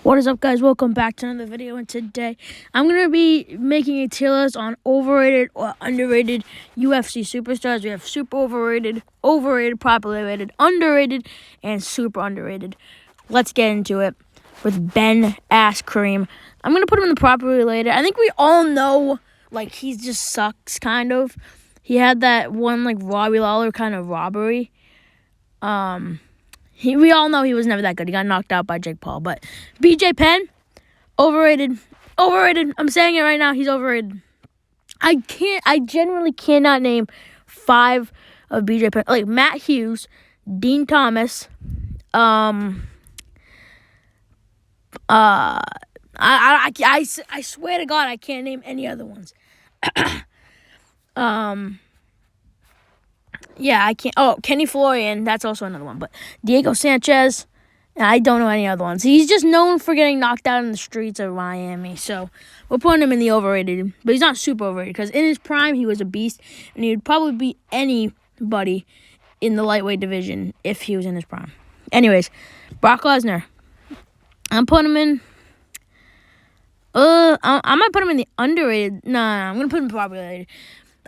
What is up, guys? Welcome back to another video, and today I'm going to be making a tier list on overrated or underrated UFC superstars. We have super overrated, overrated, properly rated, underrated, and super underrated. Let's get into it with Ben Askren. I'm going to put him in the properly rated. I think we all know, he just sucks, kind of. He had that one, Robbie Lawler kind of robbery. We all know he was never that good. He got knocked out by Jake Paul. But BJ Penn, overrated. Overrated. I'm saying it right now. He's overrated. I generally cannot name 5 of BJ Penn. Like Matt Hughes, Dean Thomas. I swear to God, I can't name any other ones. Yeah, I can't. Oh, Kenny Florian, that's also another one. But Diego Sanchez, I don't know any other ones. He's just known for getting knocked out in the streets of Miami. So we're putting him in the overrated. But he's not super overrated because in his prime, he was a beast. And he would probably beat anybody in the lightweight division if he was in his prime. Anyways, Brock Lesnar. I'm putting him in. I might put him in the underrated. No, I'm going to put him properly rated.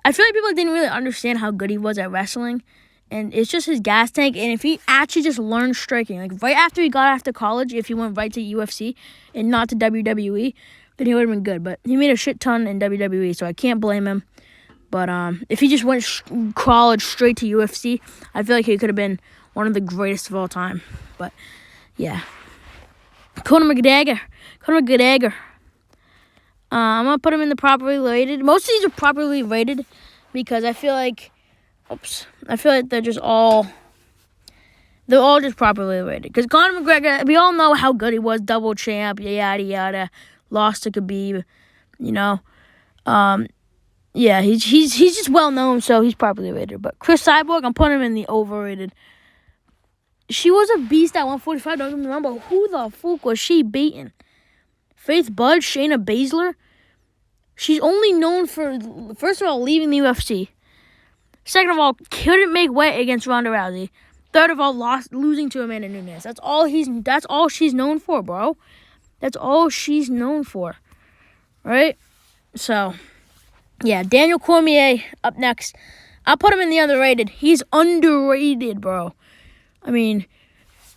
I feel like people didn't really understand how good he was at wrestling. And it's just his gas tank. And if he actually just learned striking, right after he got after college, if he went right to UFC and not to WWE, then he would have been good. But he made a shit ton in WWE, so I can't blame him. But if he just went college straight to UFC, I feel like he could have been one of the greatest of all time. But, yeah. Conor McGregor. I'm going to put him in the properly rated. Most of these are properly rated because I feel like they're all just properly rated. Because Conor McGregor, we all know how good he was, double champ, yada, yada, lost to Khabib, Yeah, he's just well-known, so he's properly rated. But Chris Cyborg, I'm putting him in the overrated. She was a beast at 145, don't get me wrong, but who the fuck was she beating? Faith Bud, Shayna Baszler. She's only known for, first of all, leaving the UFC. Second of all, couldn't make weight against Ronda Rousey. Third of all, losing to Amanda Nunes. That's all she's known for, bro. That's all she's known for. Right? So, yeah, Daniel Cormier up next. I'll put him in the underrated. He's underrated, bro. I mean,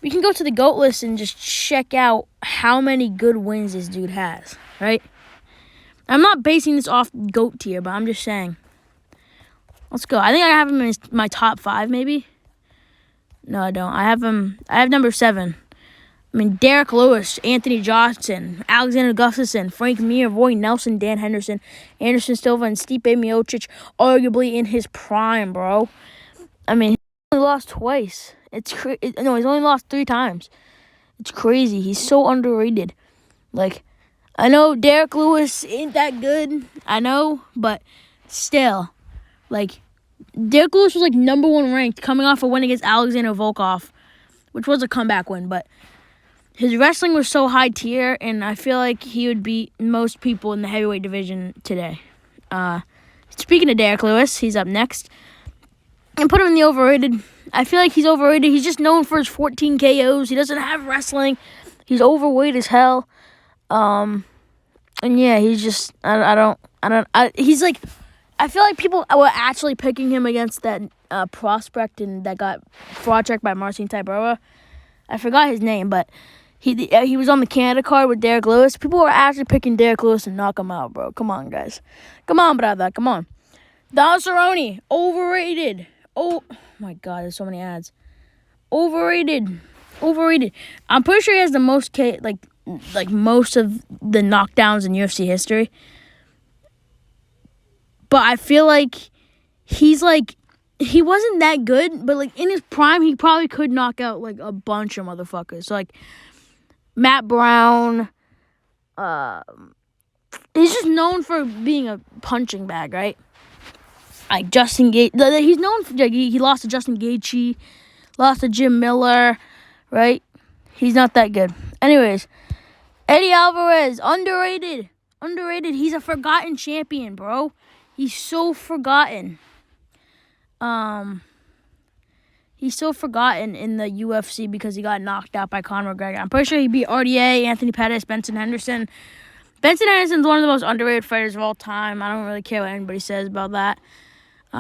we can go to the GOAT list and just check out how many good wins this dude has, right? I'm not basing this off GOAT tier, but I'm just saying. Let's go. I think I have him in my top 5, maybe. No, I don't. I have number 7. I mean, Derek Lewis, Anthony Johnson, Alexander Gustafsson, Frank Mir, Roy Nelson, Dan Henderson, Anderson Silva, and Stipe Miocic, arguably in his prime, bro. I mean, he only lost twice. He's only lost 3 times. It's crazy. He's so underrated. I know Derek Lewis ain't that good. I know, but still, Derek Lewis was number 1 ranked coming off a win against Alexander Volkov, which was a comeback win, but his wrestling was so high tier, and I feel like he would beat most people in the heavyweight division today. Speaking of Derek Lewis, he's up next. And put him in the overrated. I feel like he's overrated. He's just known for his 14 KOs. He doesn't have wrestling. He's overweight as hell. And yeah, he's just I feel like people were actually picking him against that prospect that got fraud checked by Marcin Tybura. I forgot his name, but he was on the Canada card with Derek Lewis. People were actually picking Derek Lewis to knock him out, bro. Come on, guys. Come on, brother. Come on. Don Cerrone, overrated. Oh my God, there's so many ads. Overrated. I'm pretty sure he has the most most of the knockdowns in UFC history. But I feel like he wasn't that good, but in his prime he probably could knock out a bunch of motherfuckers. So Matt Brown, he's just known for being a punching bag, right? Justin Gaethje, he's known for he lost to Justin Gaethje, lost to Jim Miller, right? He's not that good. Anyways, Eddie Alvarez, underrated. He's a forgotten champion, bro. He's so forgotten. he's still forgotten in the UFC because he got knocked out by Conor McGregor. I'm pretty sure he beat RDA, Anthony Pettis, Benson Henderson. Benson Henderson's one of the most underrated fighters of all time. I don't really care what anybody says about that.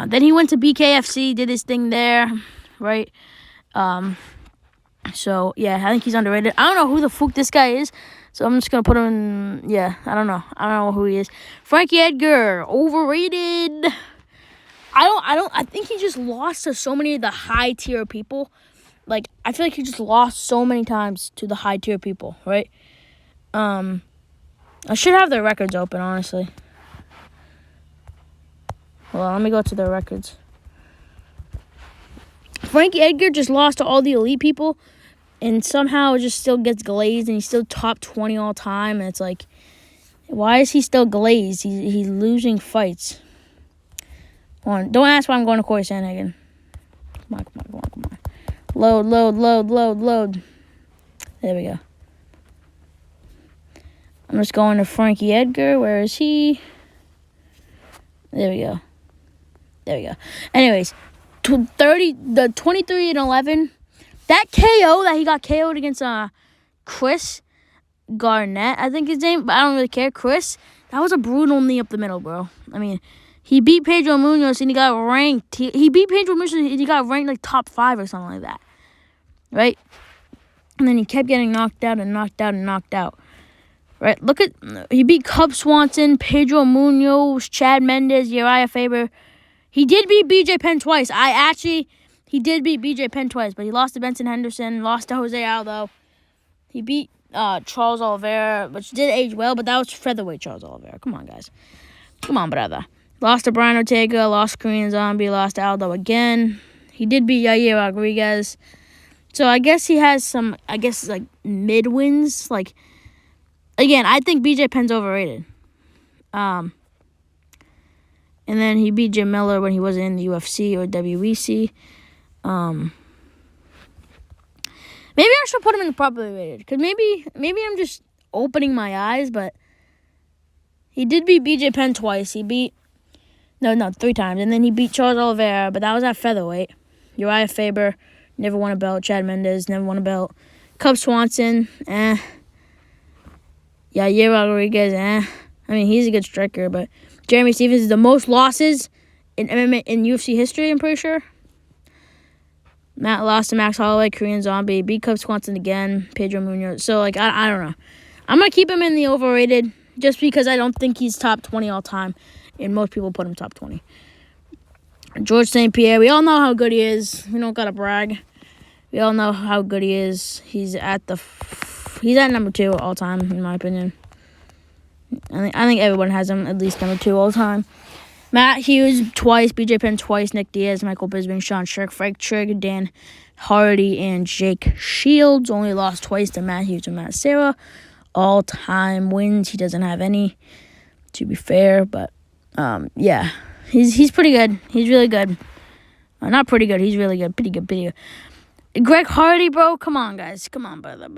Then he went to BKFC, did his thing there, right? So, yeah, I think he's underrated. I don't know who the fuck this guy is, so I'm just going to put him in, yeah, I don't know who he is. Frankie Edgar, overrated. I think he just lost to so many of the high-tier people. Like, I feel like he just lost so many times to the high-tier people, right? I should have their records open, honestly. Hold on, let me go to their records. Frankie Edgar just lost to all the elite people, and somehow it just still gets glazed, and he's still top 20 all time, and it's like, why is he still glazed? He's losing fights. Don't ask why I'm going to Corey Sandhagen. Come on. Load. There we go. I'm just going to Frankie Edgar. Where is he? There we go. Anyways, 23-11. That KO that he got KO'd against Chris Garnett, I think his name, but I don't really care. Chris, that was a brutal knee up the middle, bro. I mean, he beat Pedro Munoz and he got ranked. He beat Pedro Munoz and he got ranked like top 5 or something like that, right? And then he kept getting knocked out. Right, he beat Cub Swanson, Pedro Munoz, Chad Mendes, Uriah Faber. He did beat BJ Penn twice. He did beat BJ Penn twice, but he lost to Benson Henderson, lost to Jose Aldo. He beat Charles Oliveira, which did age well, but that was featherweight Charles Oliveira. Come on, guys. Come on, brother. Lost to Brian Ortega, lost to Korean Zombie, lost to Aldo again. He did beat Yair Rodriguez. So I guess he has some, like mid-wins, like... Again, I think BJ Penn's overrated. And then he beat Jim Miller when he wasn't in the UFC or WEC. Maybe I should put him in the properly rated. Because maybe I'm just opening my eyes, but he did beat BJ Penn twice. He beat... No, 3 times. And then he beat Charles Oliveira, but that was at featherweight. Uriah Faber never won a belt. Chad Mendes never won a belt. Cub Swanson, Yair Rodriguez, I mean, he's a good striker, but Jeremy Stephens is the most losses in MMA in UFC history, I'm pretty sure. Matt lost to Max Holloway, Korean Zombie, beat Cub Swanson again, Pedro Munoz. So, like, I don't know. I'm going to keep him in the overrated just because I don't think he's top 20 all time, and most people put him top 20. George St. Pierre, we all know how good he is. We don't got to brag. We all know how good he is. He's at number 2 all time, in my opinion. I think everyone has him at least number 2 all time. Matt Hughes twice, BJ Penn twice, Nick Diaz, Michael Bisping, Sean Strick, Frank Trigg, Dan Hardy, and Jake Shields. Only lost twice to Matt Hughes and Matt Serra. All-time wins. He doesn't have any, to be fair. But, yeah. He's pretty good. He's really good. Not pretty good. He's really good. Pretty good. Greg Hardy, bro. Come on, guys. Come on, brother.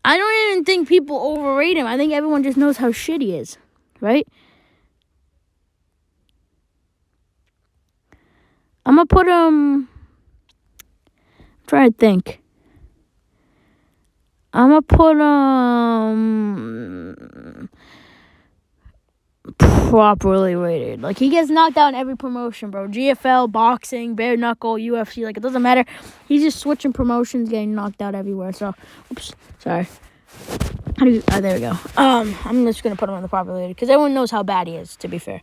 I don't even think people overrate him. I think everyone just knows how shit he is. Right? I'm going to put him... I'm trying to think. I'm going to put him... properly rated. Like, he gets knocked out in every promotion, bro. GFL, boxing, bare knuckle, UFC. Like, it doesn't matter. He's just switching promotions, getting knocked out everywhere. So, oops. Sorry. There we go. I'm just going to put him on the properly rated because everyone knows how bad he is, to be fair.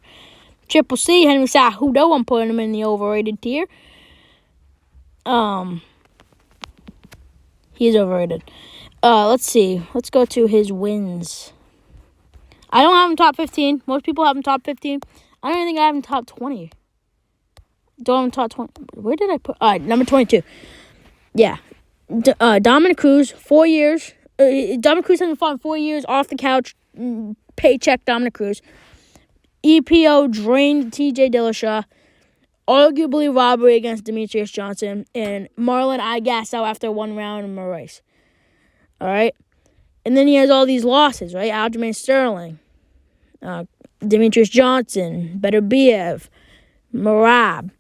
Triple C, Henry Cejudo, I'm putting him in the overrated tier. He is overrated. Let's see. Let's go to his wins. I don't have him top 15. Most people have him top 15. I don't even think I have him top 20. Don't have him top 20. Where did I put? All right, number 22. Yeah. Dominic Cruz, 4 years. Dominic Cruz hasn't fought in 4 years. Off the couch. Paycheck Dominic Cruz. EPO drained TJ Dillashaw. Arguably robbery against Demetrius Johnson. And Marlon I gassed out after 1 round in Maurice. All right. And then he has all these losses, right? Aljamain Sterling, Demetrius Johnson, Beterbiev, Merab.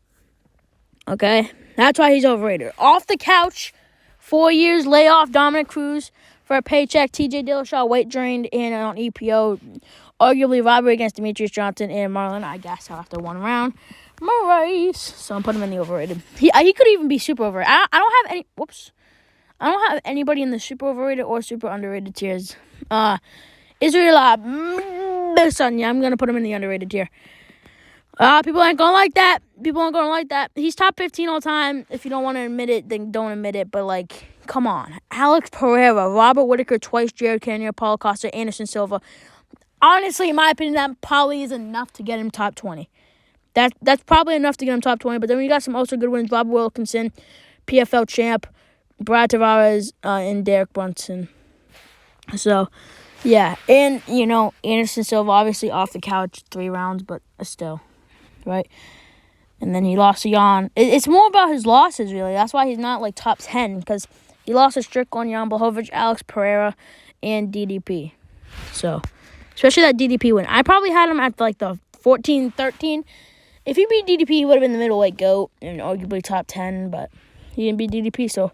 Okay? That's why he's overrated. Off the couch, 4 years layoff, Dominic Cruz for a paycheck, TJ Dillashaw weight drained and on EPO. Arguably robbery against Demetrius Johnson and Marlon. I guess after one round. Maurice. So I'm putting him in the overrated. He could even be super overrated. I don't have any. Whoops. I don't have anybody in the super overrated or super underrated tiers. Israel Adesanya, I'm gonna put him in the underrated tier. People ain't gonna like that. He's top 15 all time. If you don't want to admit it, then don't admit it. But like, come on. Alex Pereira, Robert Whittaker twice, Jared Cannonier, Paulo Costa, Anderson Silva. Honestly, in my opinion, that probably is enough to get him top 20. That's probably enough to get him top 20. But then we got some also good wins. Robert Wilkinson, PFL champ, Brad Tavares, and Derek Brunson. So, yeah. And, Anderson Silva, obviously off the couch 3 rounds, but still, right? And then he lost to Jan. It's more about his losses, really. That's why he's not, top 10, because he lost to Strickland, Jan Blachowicz, Alex Pereira, and DDP. So, especially that DDP win. I probably had him at, the 14, 13. If he beat DDP, he would have been the middleweight GOAT and arguably top 10, but he didn't beat DDP, so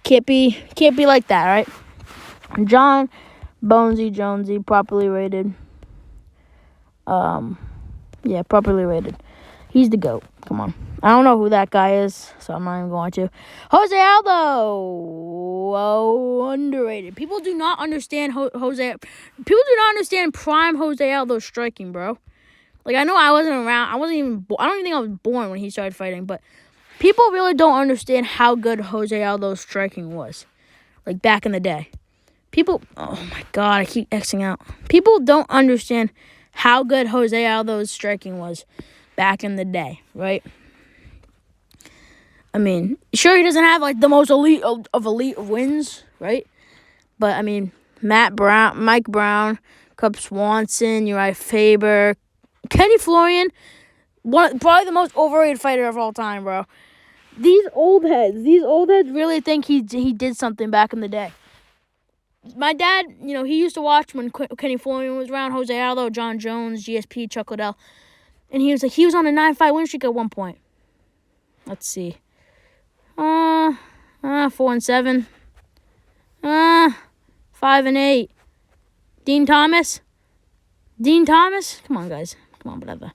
can't be like that, right? John Bonesy Jonesy, properly rated. Properly rated. He's the GOAT. Come on. I don't know who that guy is, so I'm not even going to. Jose Aldo, underrated. People do not understand People do not understand prime Jose Aldo's striking, bro. I know I wasn't around. I don't even think I was born when he started fighting, but people really don't understand how good Jose Aldo's striking was, back in the day. Oh my God, I keep Xing out. People don't understand how good Jose Aldo's striking was back in the day, right? I mean, sure, he doesn't have, the most elite of elite wins, right? But, I mean, Mike Brown, Cub Swanson, Uriah Faber, Kenny Florian, probably the most overrated fighter of all time, bro. These old heads really think he did something back in the day. My dad, he used to watch when Kenny Florian was around, Jose Aldo, John Jones, GSP, Chuck Liddell. And he was he was on a 9-fight win streak at one point. Let's see. 4-7. 5-8. Dean Thomas? Come on, guys. Come on, whatever.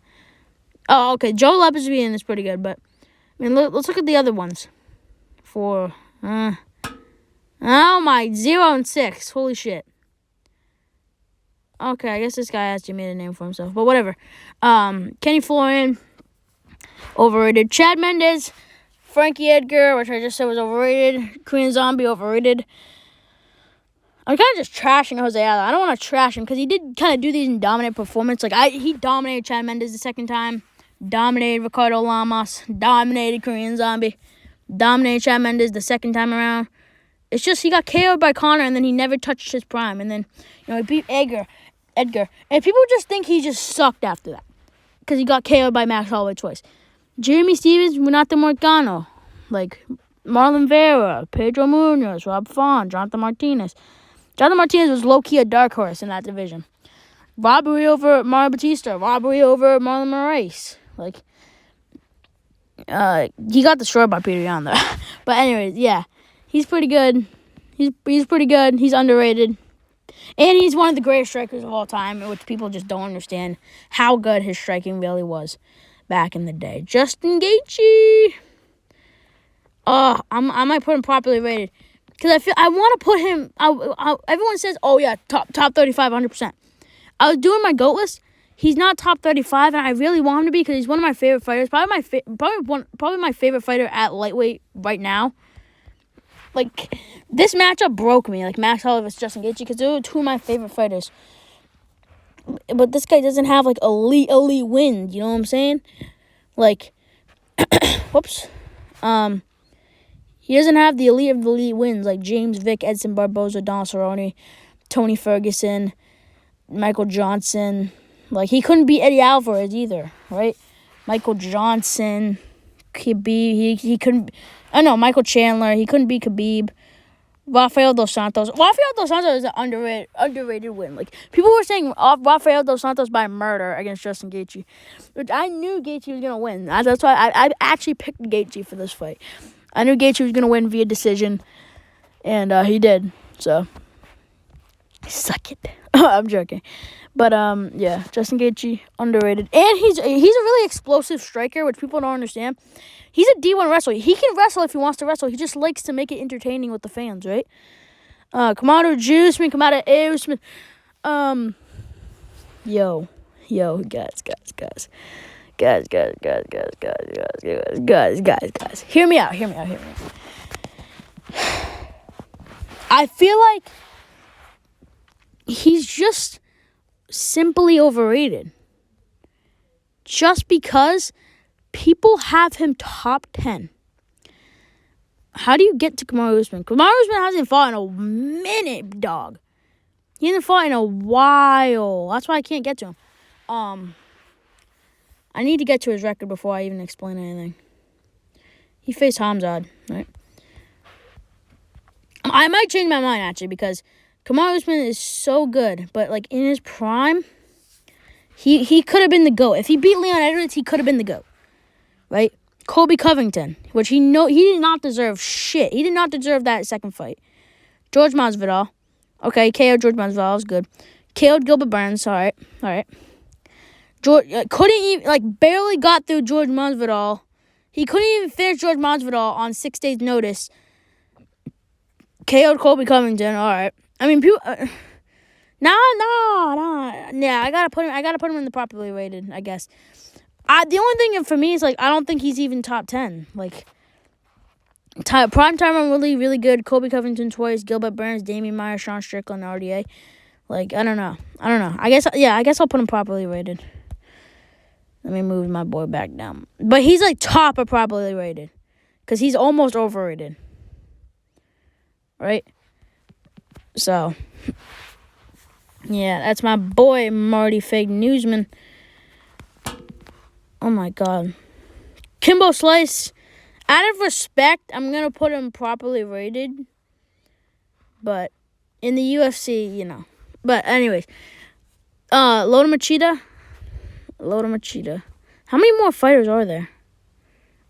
Oh, okay. Joe Lebersby is pretty good, but let's look at the other ones. 0 and 6. Holy shit. Okay, I guess this guy actually made a name for himself, but whatever. Kenny Florian, overrated. Chad Mendes, Frankie Edgar, which I just said was overrated. Korean Zombie, overrated. I'm kind of just trashing Jose Aldo. I don't want to trash him because he did kind of do these in dominant performance. He dominated Chad Mendes the second time, dominated Ricardo Lamas, dominated Korean Zombie, dominated Chad Mendes the second time around. It's just he got KO'd by Conor, and then he never touched his prime. And then, he beat Edgar. And people just think he just sucked after that because he got KO'd by Max Holloway twice. Jeremy Stevens, Renato Moicano, Marlon Vera, Pedro Munoz, Rob Font, Jonathan Martinez. Jonathan Martinez was low-key a dark horse in that division. Robbery over Mario Batista. Robbery over Marlon Moraes. He got destroyed by Peter Yan, though. But anyways, yeah. He's pretty good. He's pretty good. He's underrated. And he's one of the greatest strikers of all time, which people just don't understand how good his striking really was back in the day. Justin Gaethje. I might put him properly rated. Because I want to put him... everyone says, oh yeah, top 35, 100%. I was doing my GOAT list. He's not top 35, and I really want him to be because he's one of my favorite fighters. Probably my favorite fighter at lightweight right now. This matchup broke me. Max Holloway versus Justin Gaethje, because they were two of my favorite fighters. But this guy doesn't have, elite wins. You know what I'm saying? Whoops. He doesn't have the elite of the elite wins, like James Vick, Edson Barboza, Don Cerrone, Tony Ferguson, Michael Johnson. He couldn't beat Eddie Alvarez either, right? Michael Johnson, Khabib, he couldn't... I know, Michael Chandler, he couldn't beat Khabib. Rafael Dos Santos. Rafael Dos Santos is an underrated win. Like, people were saying Rafael Dos Santos by murder against Justin Gaethje, which I knew Gaethje was gonna win. That's why I actually picked Gaethje for this fight. I knew Gaethje was gonna win via decision, and he did. So, suck it. I'm joking, but yeah, Justin Gaethje underrated, and he's a really explosive striker, which people don't understand. He's a D1 wrestler. He can wrestle if he wants to wrestle. He just likes to make it entertaining with the fans, right? Kamado Usman, Kamado Usman. Yo, guys. Hear me out. I feel like he's just simply overrated. Just because people have him top 10. How do you get to Kamaru Usman? Kamaru Usman hasn't fought in a minute, dog. He hasn't fought in a while. That's why I can't get to him. I need to get to his record before I even explain anything. He faced Hamzat, right? I might change my mind, actually, because Kamaru Usman is so good. But, like, in his prime, he could have been the GOAT. If he beat Leon Edwards, he could have been the GOAT. Right? Colby Covington, which he did not deserve shit. He did not deserve that second fight. George Masvidal. Okay, KO'd George Masvidal. Was good. KO'd Gilbert Burns. All right. George couldn't even, barely got through George Masvidal. He couldn't even finish George Masvidal on 6 days' notice. KO'd Colby Covington. All right. I mean, people. No. Yeah, I gotta put him in the properly rated, I guess. The only thing for me is, I don't think he's even top 10. Prime Tyron Woodley, really good. Colby Covington twice. Gilbert Burns, Damian Maia, Sean Strickland, RDA. I don't know. I guess I'll put him properly rated. Let me move my boy back down. But he's, top of properly rated. Because he's almost overrated. Right? So, yeah, that's my boy, Marty Fake Newsman. Oh, my God. Kimbo Slice. Out of respect, I'm going to put him properly rated. But in the UFC, But anyways. Lota Machida. How many more fighters are there?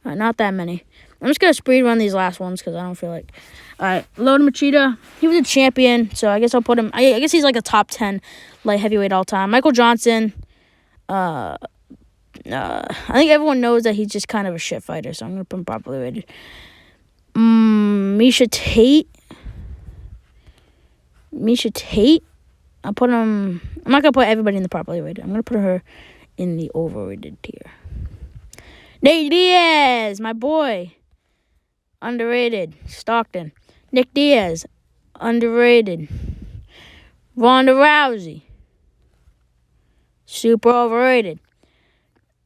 Not that many. I'm just going to speed run these last ones because I don't feel like... Alright, Lota Machida. He was a champion, so I guess I'll put him... I guess he's a top 10 light heavyweight all time. Michael Johnson. I think everyone knows that he's just kind of a shit fighter, so I'm going to put him properly rated. Misha Tate. I'll put him... I'm not going to put everybody in the properly rated. I'm going to put her in the overrated tier. Nate Diaz, my boy. Underrated. Stockton. Nick Diaz. Underrated. Ronda Rousey. Super overrated.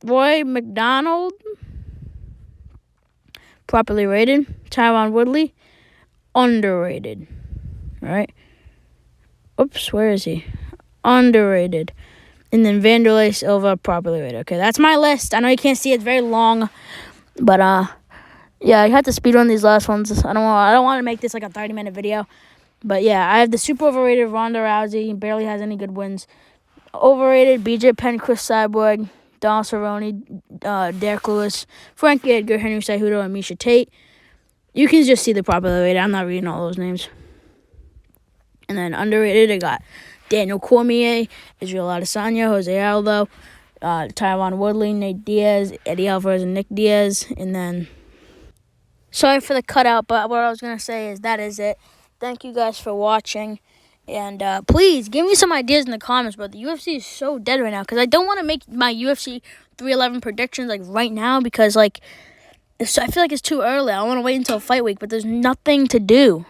Roy McDonald. Properly rated. Tyron Woodley. Underrated. Right? Oops, where is he? Underrated. And then Vanderlei Silva, properly rated. Okay, that's my list. I know you can't see it. It's very long. But, yeah, I had to speed run these last ones. I don't want to make this a 30-minute video. But, yeah, I have the super overrated Ronda Rousey. He barely has any good wins. Overrated BJ Penn, Chris Cyborg, Don Cerrone, Derek Lewis, Frankie Edgar, Henry Cejudo, and Misha Tate. You can just see the properly rated. I'm not reading all those names. And then underrated, I got Daniel Cormier, Israel Adesanya, Jose Aldo, Tyron Woodley, Nate Diaz, Eddie Alvarez, and Nick Diaz. And then, sorry for the cutout, but what I was going to say is that is it. Thank you guys for watching. And please, give me some ideas in the comments, but the UFC is so dead right now. Because I don't want to make my UFC 311 predictions, right now. Because, I feel like it's too early. I want to wait until fight week, but there's nothing to do.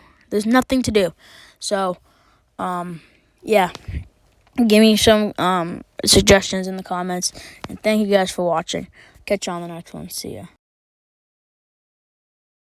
So, yeah. Give me some suggestions in the comments. And thank you guys for watching. Catch you on the next one. See ya.